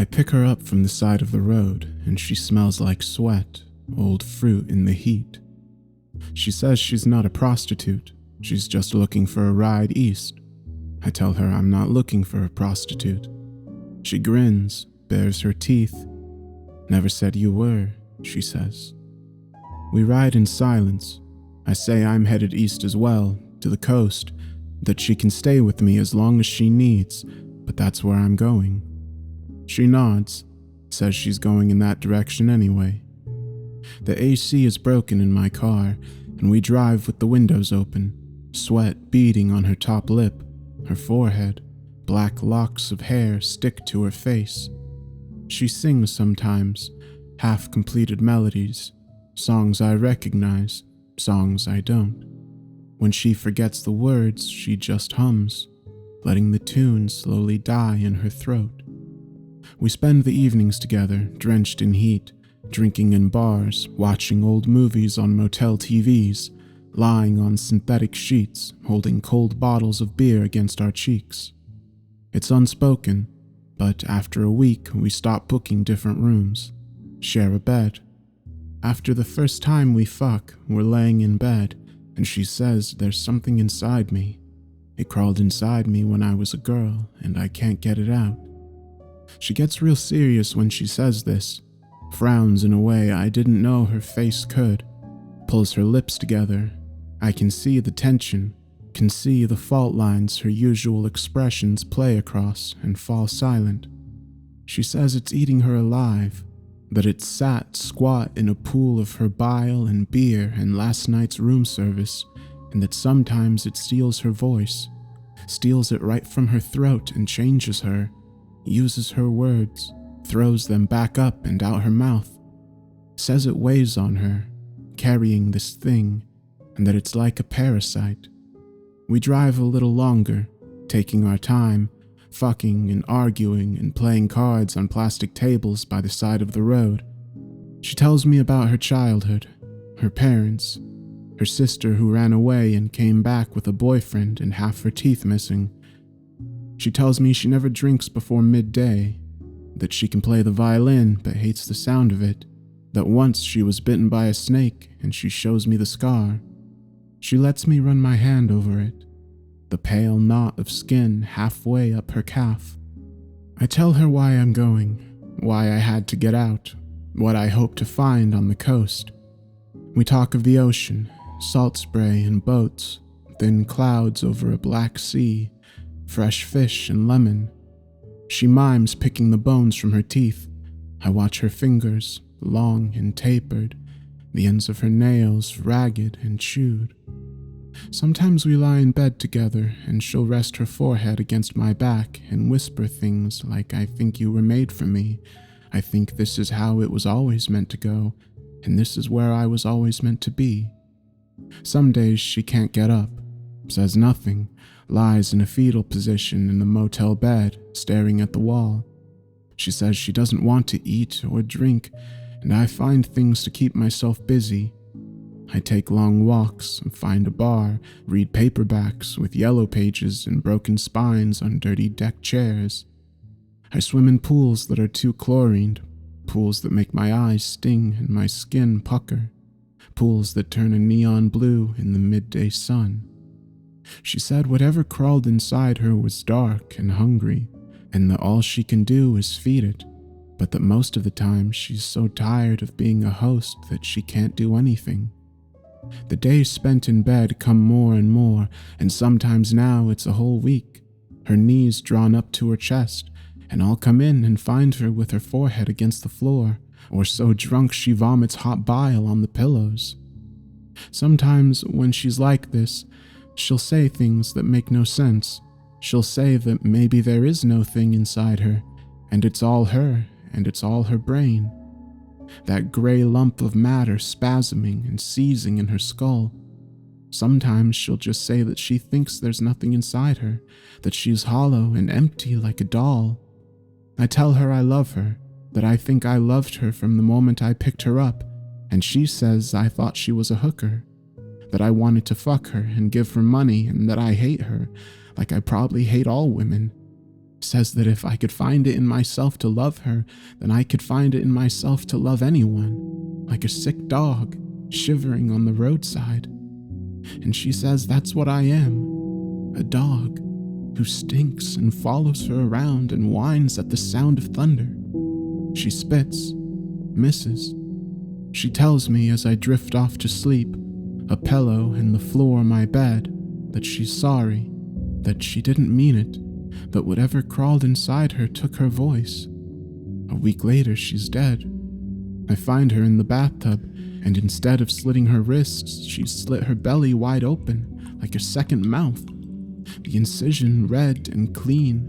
I pick her up from the side of the road, and she smells like sweat, old fruit in the heat. She says she's not a prostitute, she's just looking for a ride east. I tell her I'm not looking for a prostitute. She grins, bares her teeth. Never said you were, she says. We ride in silence. I say I'm headed east as well, to the coast, that she can stay with me as long as she needs, but that's where I'm going. She nods, says she's going in that direction anyway. The AC is broken in my car, and we drive with the windows open, sweat beading on her top lip, her forehead, black locks of hair stick to her face. She sings sometimes, half-completed melodies, songs I recognize, songs I don't. When she forgets the words, she just hums, letting the tune slowly die in her throat. We spend the evenings together, drenched in heat, drinking in bars, watching old movies on motel TVs, lying on synthetic sheets, holding cold bottles of beer against our cheeks. It's unspoken, but after a week we stop booking different rooms, share a bed. After the first time we fuck, we're laying in bed, and she says there's something inside me. It crawled inside me when I was a girl, and I can't get it out. She gets real serious when she says this, frowns in a way I didn't know her face could, pulls her lips together. I can see the tension, can see the fault lines her usual expressions play across and fall silent. She says it's eating her alive, that it sat squat in a pool of her bile and beer and last night's room service, and that sometimes it steals her voice, steals it right from her throat and changes her, uses her words, throws them back up and out her mouth, says it weighs on her, carrying this thing, and that it's like a parasite. We drive a little longer, taking our time, fucking and arguing and playing cards on plastic tables by the side of the road. She tells me about her childhood, her parents, her sister who ran away and came back with a boyfriend and half her teeth missing. She tells me she never drinks before midday, that she can play the violin but hates the sound of it, that once she was bitten by a snake and she shows me the scar. She lets me run my hand over it, the pale knot of skin halfway up her calf. I tell her why I'm going, why I had to get out, what I hope to find on the coast. We talk of the ocean, salt spray and boats, thin clouds over a black sea, fresh fish and lemon. She mimes picking the bones from her teeth. I watch her fingers, long and tapered, the ends of her nails ragged and chewed. Sometimes we lie in bed together and she'll rest her forehead against my back and whisper things like, "I think you were made for me. I think this is how it was always meant to go, and this is where I was always meant to be." Some days she can't get up, says nothing, lies in a fetal position in the motel bed, staring at the wall. She says she doesn't want to eat or drink, and I find things to keep myself busy. I take long walks, find a bar, read paperbacks with yellow pages and broken spines on dirty deck chairs. I swim in pools that are too chlorined, pools that make my eyes sting and my skin pucker, pools that turn a neon blue in the midday sun. She said whatever crawled inside her was dark and hungry, and that all she can do is feed it, but that most of the time she's so tired of being a host that she can't do anything. The days spent in bed come more and more, and sometimes now it's a whole week, her knees drawn up to her chest, and I'll come in and find her with her forehead against the floor, or so drunk she vomits hot bile on the pillows. Sometimes when she's like this, she'll say things that make no sense. She'll say that maybe there is no thing inside her, and it's all her, and it's all her brain. That gray lump of matter spasming and seizing in her skull. Sometimes she'll just say that she thinks there's nothing inside her, that she's hollow and empty like a doll. I tell her I love her, that I think I loved her from the moment I picked her up, and she says I thought she was a hooker, that I wanted to fuck her and give her money, and that I hate her, like I probably hate all women. Says that if I could find it in myself to love her, then I could find it in myself to love anyone, like a sick dog shivering on the roadside. And she says that's what I am, a dog who stinks and follows her around and whines at the sound of thunder. She spits, misses. She tells me as I drift off to sleep, a pillow and the floor of my bed, that she's sorry, that she didn't mean it, but whatever crawled inside her took her voice. A week later, she's dead. I find her in the bathtub, and instead of slitting her wrists, she's slit her belly wide open, like a second mouth, the incision red and clean.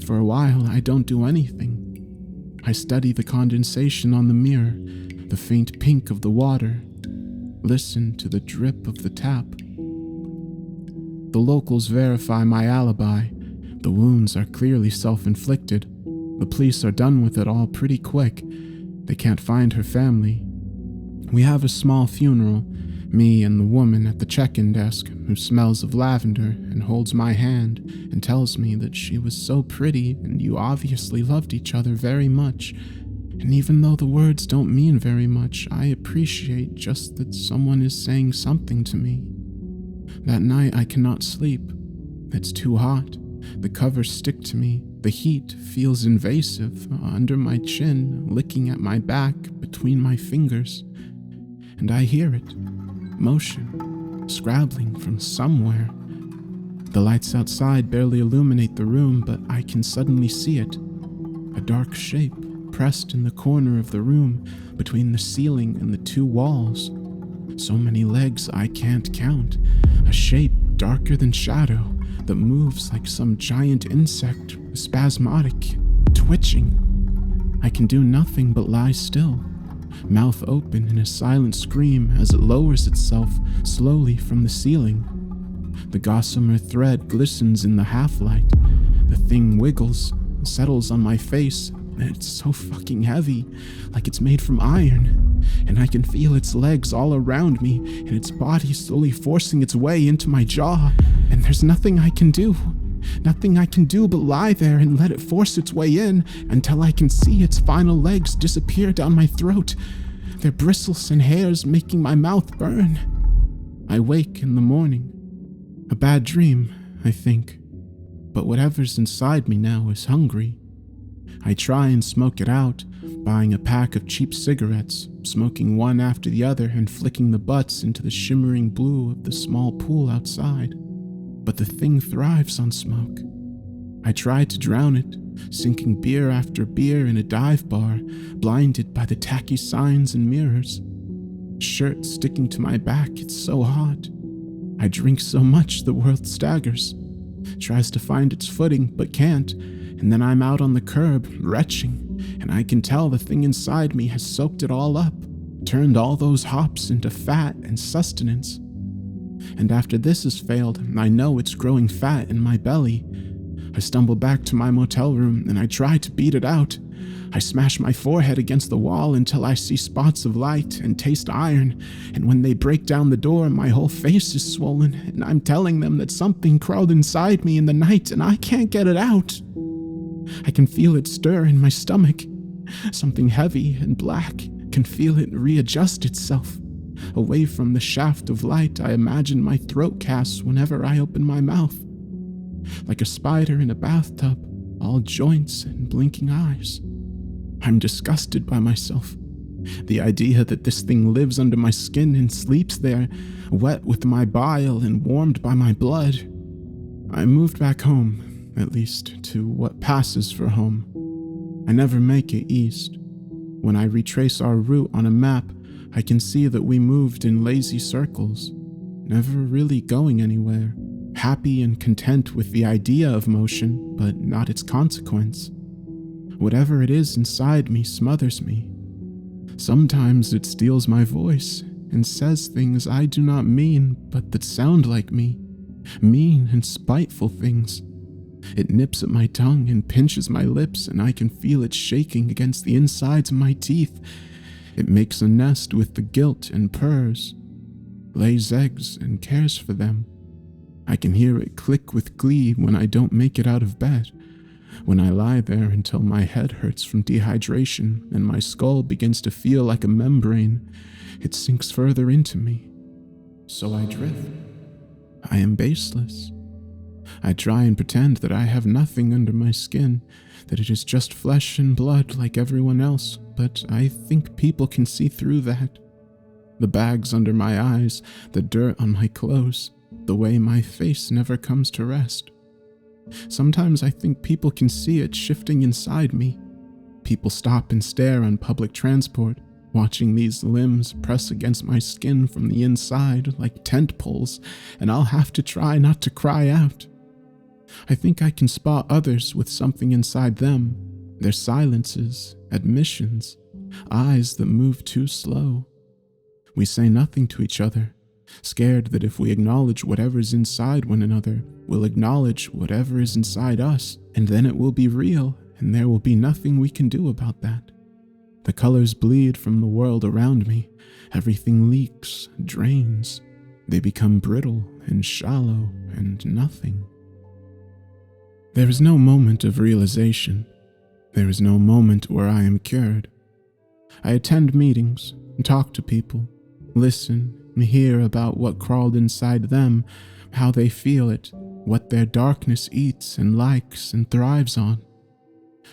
For a while, I don't do anything. I study the condensation on the mirror, the faint pink of the water, listen to the drip of the tap. The locals verify my alibi. The wounds are clearly self-inflicted. The police are done with it all pretty quick. They can't find her family. We have a small funeral, me and the woman at the check-in desk who smells of lavender and holds my hand and tells me that she was so pretty and you obviously loved each other very much. And even though the words don't mean very much, I appreciate just that someone is saying something to me. That night I cannot sleep. It's too hot. The covers stick to me. The heat feels invasive under my chin, licking at my back between my fingers. And I hear it. Motion. Scrabbling from somewhere. The lights outside barely illuminate the room, but I can suddenly see it. A dark shape pressed in the corner of the room between the ceiling and the two walls. So many legs I can't count. A shape darker than shadow that moves like some giant insect, spasmodic, twitching. I can do nothing but lie still, mouth open in a silent scream as it lowers itself slowly from the ceiling. The gossamer thread glistens in the half-light. The thing wiggles, settles on my face, and it's so fucking heavy, like it's made from iron. And I can feel its legs all around me, and its body slowly forcing its way into my jaw. And there's nothing I can do. Nothing I can do but lie there and let it force its way in until I can see its final legs disappear down my throat, their bristles and hairs making my mouth burn. I wake in the morning. A bad dream, I think. But whatever's inside me now is hungry. I try and smoke it out, buying a pack of cheap cigarettes, smoking one after the other and flicking the butts into the shimmering blue of the small pool outside. But the thing thrives on smoke. I try to drown it, sinking beer after beer in a dive bar, blinded by the tacky signs and mirrors. Shirt sticking to my back, it's so hot. I drink so much the world staggers, tries to find its footing but can't, and then I'm out on the curb, retching, and I can tell the thing inside me has soaked it all up, turned all those hops into fat and sustenance. And after this has failed, I know it's growing fat in my belly. I stumble back to my motel room and I try to beat it out. I smash my forehead against the wall until I see spots of light and taste iron, and when they break down the door, my whole face is swollen, and I'm telling them that something crawled inside me in the night and I can't get it out. I can feel it stir in my stomach. Something heavy and black can feel it readjust itself. Away from the shaft of light, I imagine my throat casts whenever I open my mouth. Like a spider in a bathtub, all joints and blinking eyes. I'm disgusted by myself. The idea that this thing lives under my skin and sleeps there, wet with my bile and warmed by my blood. I moved back home, at least to what passes for home. I never make it east. When I retrace our route on a map, I can see that we moved in lazy circles, never really going anywhere, happy and content with the idea of motion, but not its consequence. Whatever it is inside me smothers me. Sometimes it steals my voice and says things I do not mean, but that sound like me, mean and spiteful things. It nips at my tongue and pinches my lips, and I can feel it shaking against the insides of my teeth. It makes a nest with the guilt and purrs, lays eggs and cares for them. I can hear it click with glee when I don't make it out of bed, When I lie there until my head hurts from dehydration and my skull begins to feel like a membrane, it sinks further into me. So I drift. I am baseless. I try and pretend that I have nothing under my skin, that it is just flesh and blood like everyone else, but I think people can see through that. The bags under my eyes, the dirt on my clothes, the way my face never comes to rest. Sometimes I think people can see it shifting inside me. People stop and stare on public transport, watching these limbs press against my skin from the inside like tent poles, and I'll have to try not to cry out. I think I can spot others with something inside them, their silences, admissions, eyes that move too slow. We say nothing to each other, scared that if we acknowledge whatever's inside one another, we'll acknowledge whatever is inside us, and then it will be real, and there will be nothing we can do about that. The colors bleed from the world around me. Everything leaks, drains. They become brittle and shallow and nothing. There is no moment of realization. There is no moment where I am cured. I attend meetings, talk to people, listen, and hear about what crawled inside them, how they feel it, what their darkness eats and likes and thrives on.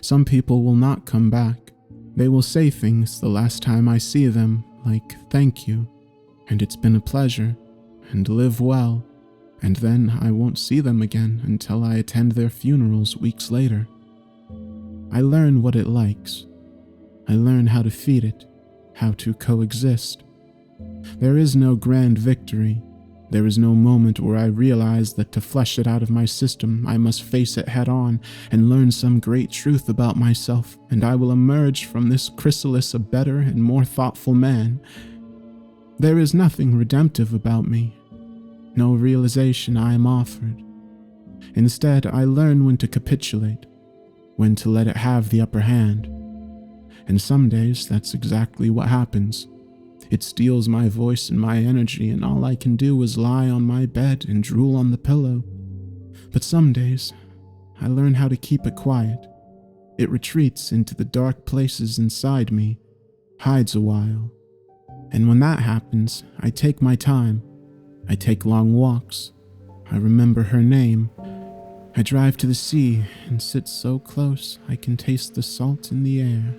Some people will not come back. They will say things the last time I see them, like thank you, and it's been a pleasure, and live well, and then I won't see them again until I attend their funerals weeks later. I learn what it likes. I learn how to feed it, how to coexist. There is no grand victory. There is no moment where I realize that to flesh it out of my system, I must face it head on and learn some great truth about myself, and I will emerge from this chrysalis a better and more thoughtful man. There is nothing redemptive about me. No realization I am offered. Instead, I learn when to capitulate, when to let it have the upper hand. And some days, that's exactly what happens. It steals my voice and my energy, and all I can do is lie on my bed and drool on the pillow. But some days, I learn how to keep it quiet. It retreats into the dark places inside me, hides a while. And when that happens, I take my time. I take long walks. I remember her name. I drive to the sea and sit so close I can taste the salt in the air.